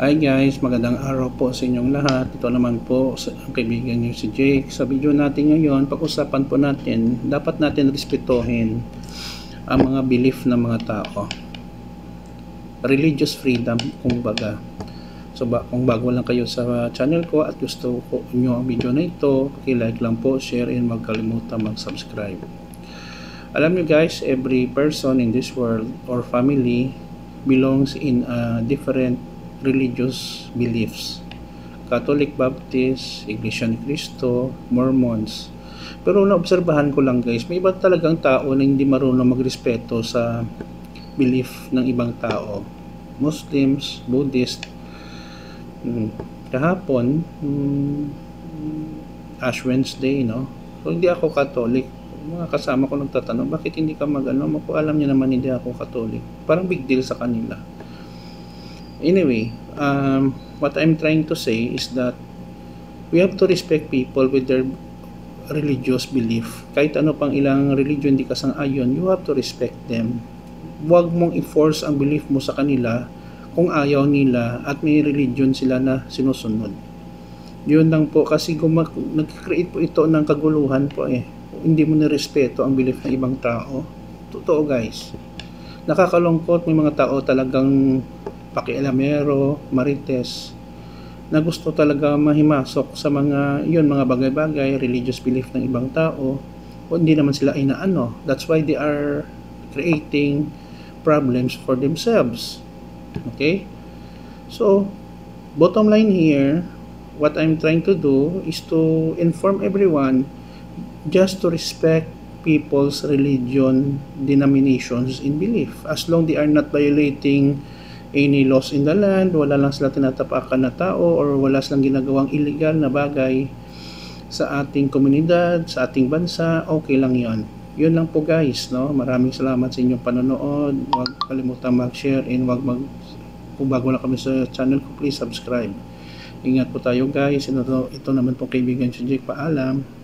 Hi guys, magandang araw po sa inyong lahat. Ito naman po ang kaibigan niyo si Jake. Sa video natin ngayon, pag-usapan po natin, dapat natin respetuhin ang mga belief ng mga tao. Religious freedom, kumbaga. So kung bago lang kayo sa channel ko at gusto ko nyo ang video na ito, paki-like lang po, share, and huwag kalimutan mag-subscribe. Alam nyo guys, every person in this world or family belongs in a different religious beliefs. Catholic, Baptist, Iglesia ni Cristo, Mormons. Pero naobserbahan ko lang guys, may iba talagang tao na hindi marunong magrespeto sa belief ng ibang tao. Muslims, Buddhist. Kahapon, Ash Wednesday, no? So hindi ako Catholic. Mga kasama ko nagtatanong, bakit hindi ka mag-ano? Alam niyo naman hindi ako Catholic. Parang big deal sa kanila. Anyway, what I'm trying to say is that we have to respect people with their religious belief. Kahit ano pang ilang religion di ka sang-ayon, you have to respect them. Huwag mong i-force ang belief mo sa kanila kung ayaw nila at may religion sila na sinusunod. Yun lang po, kasi nag-create po ito ng kaguluhan po eh. Hindi mo nirespeto ang belief ng ibang tao. Totoo guys. Nakakalungkot, may mga tao talagang pakialamero, marites, na gusto talaga mahimasok sa mga bagay-bagay, religious belief ng ibang tao, o hindi naman sila inaano. That's why they are creating problems for themselves. Okay? So, bottom line here, what I'm trying to do is to inform everyone just to respect people's religion, denominations, and belief. As long they are not violating any laws in the land, wala lang sila tinatapakan na tao, or wala silang ginagawang illegal na bagay sa ating komunidad, sa ating bansa, okay lang yon. Yun lang po guys, no? Maraming salamat sa inyong panonood. Huwag kalimutan mag-share, and kung bago na kami sa channel ko, please subscribe. Ingat po tayo guys. Ito naman po kaibigan si Jake. Paalam.